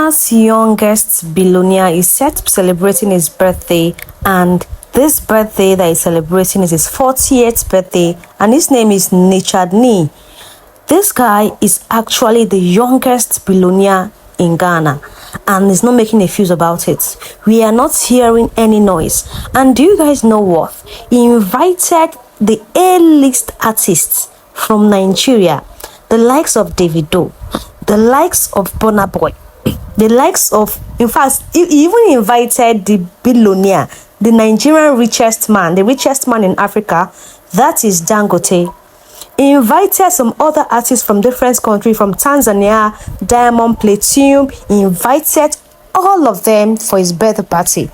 Ghana's youngest billionaire is set to be celebrating his birthday, and this birthday that he's celebrating is his 40th birthday, and his name is Richard Nee. This guy is actually the youngest billionaire in Ghana, and he's not making a fuss about it. We are not hearing any noise. And do you guys know what? He invited the A-list artists from Nigeria, the likes of Davido, the likes of Burna Boy, the likes of, in fact, he even invited the billionaire, the Nigerian richest man, the richest man in Africa, that is Dangote. He invited some other artists from different countries, from Tanzania, Diamond Platinum. He invited all of them for his birthday party.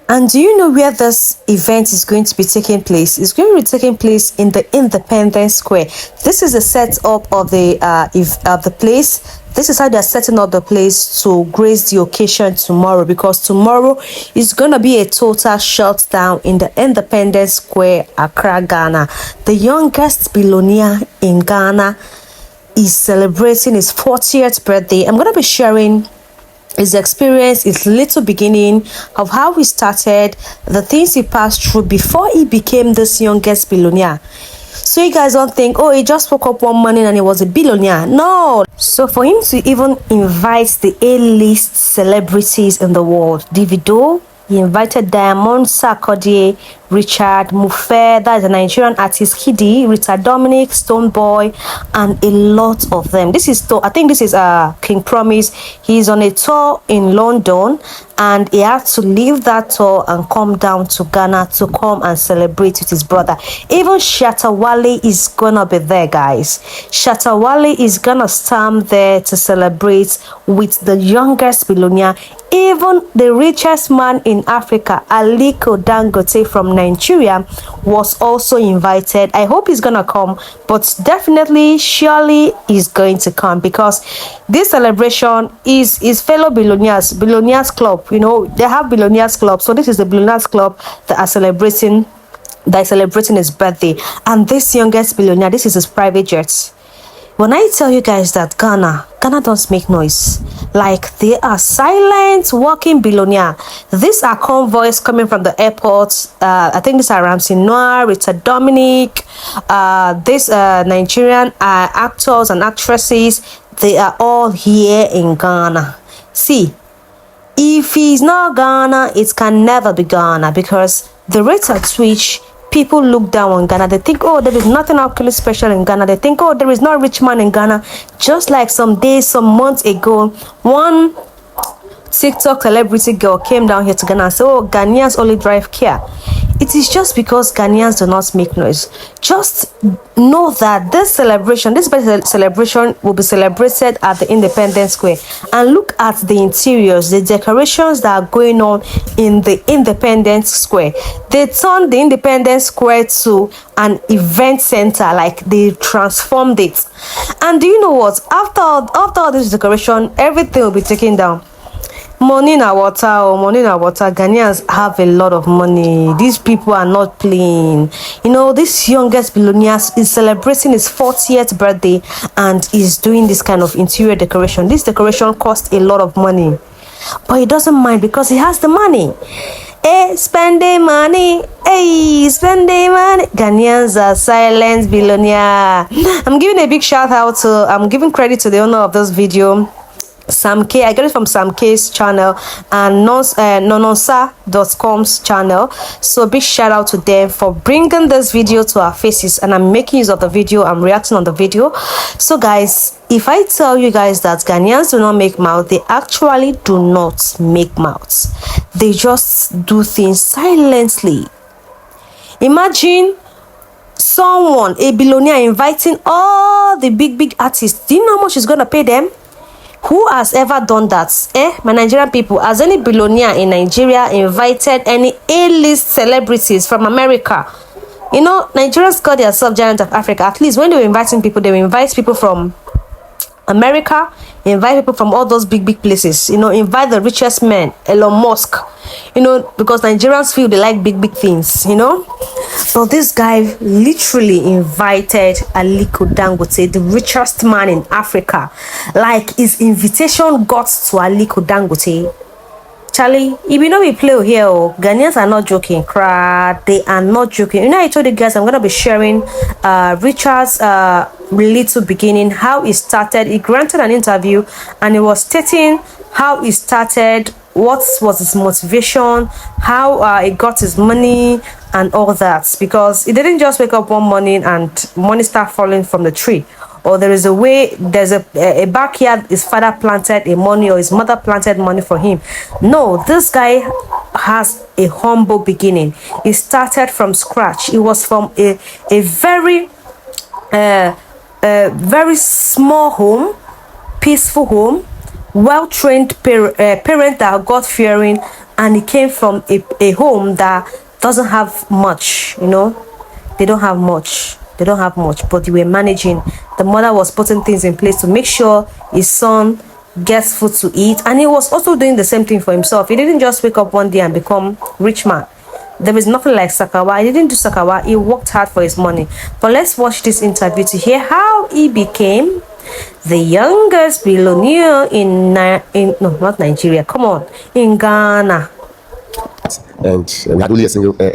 And do you know where this event is going to be taking place? It's going to be taking place in the Independence Square. This is the setup of the place. This is how they're setting up the place to grace the occasion tomorrow, because tomorrow is going to be a total shutdown in the Independence Square, Accra, Ghana. The youngest billionaire in Ghana is celebrating his 40th birthday. I'm going to be sharing his experience, his little beginning of how he started, the things he passed through before he became this youngest billionaire. So you guys don't think, oh, he just woke up one morning and he was a billionaire. No. So for him to even invite the A-list celebrities in the world, Davido, he invited Diamond, Sarkodie, Richard, Mufe, that is a Nigerian artist, Kidi, Rita Dominic, Stonebwoy, and a lot of them. I think this is King Promise. He's on a tour in London, and he had to leave that tour and come down to Ghana to come and celebrate with his brother. Even Shatta Wale is gonna be there, guys. Shatta Wale is gonna stand there to celebrate with the youngest billionaire. Even the richest man in Africa, Aliko Dangote from Nigeria, was also invited. I hope he's gonna come, but definitely, surely he's going to come, because this celebration is fellow billionaires club. You know, they have billionaires club, so this is the billionaires club that is celebrating his birthday. And this youngest billionaire, this is his private jet. When I tell you guys that Ghana don't make noise, like they are silent walking billionaire. These are convoys coming from the airport. I think these are Ramsey Noir, Rita Dominic, these Nigerian actors and actresses. They are all here in Ghana. See, if he's not Ghana, it can never be Ghana, because the rate at which people look down on Ghana, they think, oh, there is nothing actually special in Ghana. They think, oh, there is no rich man in Ghana. Just like some months ago, one TikTok celebrity girl came down here to Ghana and said, oh, Ghanaians only drive Kia. It is just because Ghanaians do not make noise. Just know that this birthday celebration will be celebrated at the Independence Square. And look at the interiors, the decorations that are going on in the Independence Square. They turned the Independence Square to an event center, like they transformed it. And do you know what? After all this decoration, everything will be taken down. Money in water. Ghanaians have a lot of money. These people are not playing. You know, this youngest billionaire is celebrating his 40th birthday and is doing this kind of interior decoration. This decoration costs a lot of money, but he doesn't mind because he has the money. Spending money. Spending money. Ghanaians are silent billionaire. I'm giving credit to the owner of this video, Sam K. I got it from Sam K's channel and nononsa.com's channel. So big shout out to them for bringing this video to our faces, and I'm making use of the video. I'm reacting on the video. So guys, if I tell you guys that Ghanaians do not make mouth, they actually do not make mouths. They just do things silently. Imagine someone, a billionaire, inviting all the big artists. Do you know how much he's gonna pay them? Who has ever done that? My Nigerian people, has any billionaire in Nigeria invited any A-list celebrities from America? You know, Nigerians call themselves giant of Africa. At least when they were inviting people, they will invite people from America, invite people from all those big places, invite the richest men, Elon Musk, because Nigerians feel they like big things, but this guy literally invited Aliko Dangote, the richest man in Africa. Like, his invitation got to Aliko Dangote. Charlie, if you know we play here, Ghanaians are not joking, they are not joking. I told you guys I'm gonna be sharing Richard's little beginning, how he started. He granted an interview and he was stating how he started, what was his motivation, how he got his money and all that, because he didn't just wake up one morning and money start falling from the tree. Or there's a backyard his father planted a money, or his mother planted money for him. No, this guy has a humble beginning. He started from scratch. He was from a very small home, peaceful home, well-trained parent that God-fearing, and he came from a home that doesn't have much, they don't have much, but they were managing. The mother was putting things in place to make sure his son gets food to eat, and he was also doing the same thing for himself. He didn't just wake up one day and become rich man. There is nothing like Sakawa. He didn't do Sakawa. He worked hard for his money. But let's watch this interview to hear how he became the youngest billionaire in not Nigeria. Come on, in Ghana. And we had only a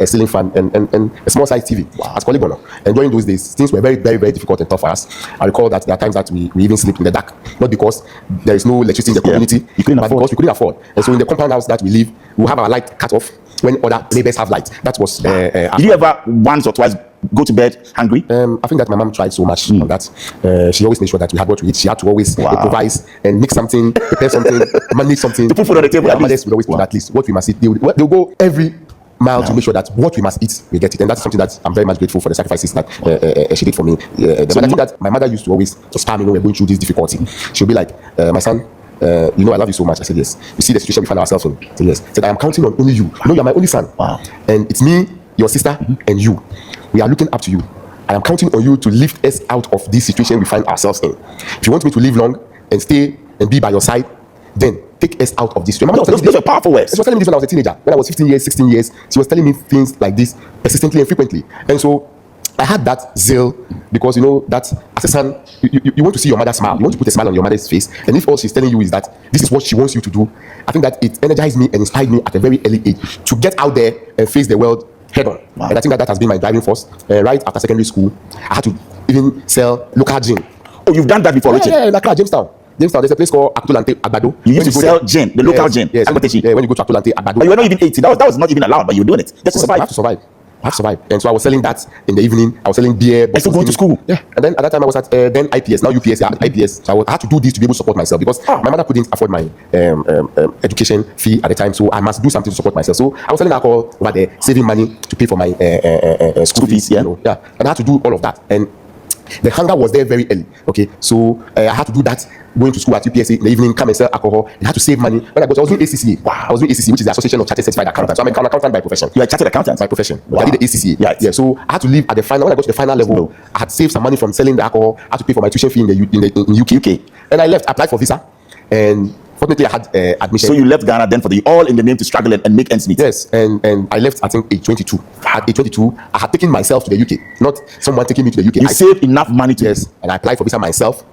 ceiling fan and a small size TV as Polygon. And during those days, things were very difficult and tough for us. I recall that there are times that we even sleep in the dark, not because there is no electricity in the community, but because we couldn't afford. And so in the compound house that we live, we have our light cut off when other neighbors have light. That was. Did you ever once or twice go to bed hungry? I think that my mom tried so much on that. She always made sure that we had what we eat. She had to always improvise and make something, prepare something, manage something. To put food on the table. Our mothers would always put at least what we must eat. They'll go every mile to make sure that what we must eat, we get it. And that's something that I'm very much grateful for, the sacrifices that she did for me. That my mother used to always spam me when we're going through this difficulty. She'll be like, my son, I love you so much. I said, yes. You see the situation we find ourselves in? I said, yes. I said, I am counting on only you. You're my only son. Wow. And it's me, your sister, and you. We are looking up to you. I am counting on you to lift us out of this situation we find ourselves in. If you want me to live long and stay and be by your side, then take us out of this. Remember, those are powerful words. She was telling me this when I was a teenager. When I was 15 years, 16 years, she was telling me things like this persistently and frequently. And so I had that zeal because, that as a son, you want to see your mother smile. You want to put a smile on your mother's face. And if all she's telling you is that this is what she wants you to do, I think that it energized me and inspired me at a very early age to get out there and face the world head on. Wow. And I think that has been my driving force. Right after secondary school, I had to even sell local gin. Oh, you've done that before, Richard? Yeah, like Jamestown. There's a place called Akutulante Agbado. You used to sell gin, the local gin. Yes. When you go to Akutulante Agbado. But you were not even 18. That was not even allowed, but you were doing it. Just to survive. I have to survive. And so I was selling that in the evening. I was selling beer. I still going to school. Yeah. And then at that time I was at then IPS, now UPS, IPS. So I had to do this to be able to support myself because my mother couldn't afford my education fee at the time. So I must do something to support myself. So I was selling alcohol over there, saving money to pay for my school fees. Yeah. And I had to do all of that. And the hunger was there very early. Okay. So I had to do that. Going to school at UPSA in the evening, come and sell alcohol. I had to save money. When I was doing ACCA. Wow. I was doing ACCA, which is the Association of Chartered Certified Accountants. So I'm an accountant by profession. You are a chartered accountant by profession. Wow. I did the ACCA. Yeah. So I had to leave at the final. When I got to the final level, I had saved some money from selling the alcohol. I had to pay for my tuition fee in the UK. And I left, applied for visa, and fortunately I had admission. So you left Ghana then all in the name to struggle and make ends meet. Yes, and I left, I think, age 22. At age 22, I had taken myself to the UK, not someone taking me to the UK. You saved enough money to. Yes, and I applied for visa myself.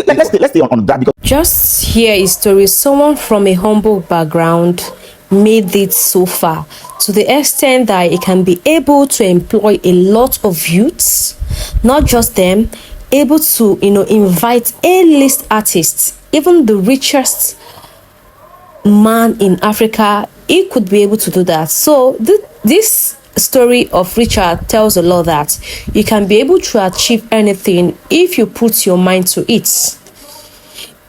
Let's stay on that because just hear a story. Someone from a humble background made it so far to the extent that it can be able to employ a lot of youths, not just them, able to invite A-list artists, even the richest man in Africa. He could be able to do that. So this story of Richard tells a lot that you can be able to achieve anything if you put your mind to it.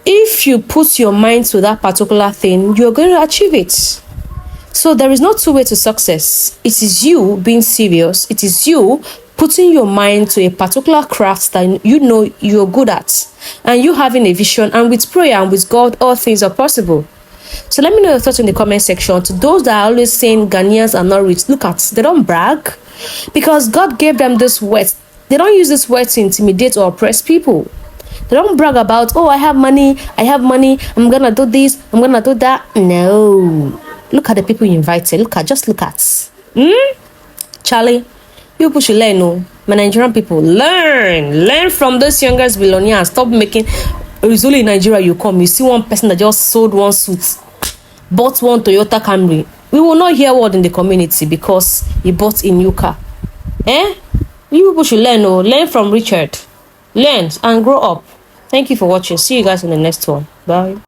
If you put your mind to that particular thing, you're going to achieve it. So there is no two way to success. It is you being serious. It is you putting your mind to a particular craft that you're good at, and you having a vision, and with prayer and with God, all things are possible. So let me know your thoughts in the comment section. To those that are always saying Ghanaians are not rich, look at, they don't brag because God gave them this words. They don't use this word to intimidate or oppress people. They don't brag about, oh, I have money, I'm gonna do this, I'm gonna do that. No. Look at the people you invited. Just look at. Charlie, you people should learn, no. My Nigerian people, learn from those youngest billionaires. Stop making. It's only in Nigeria you come, you see one person that just sold one suit, bought one Toyota Camry. We will not hear word in the community because he bought a new car. You people should learn from Richard. Learn and grow up. Thank you for watching. See you guys in the next one. Bye.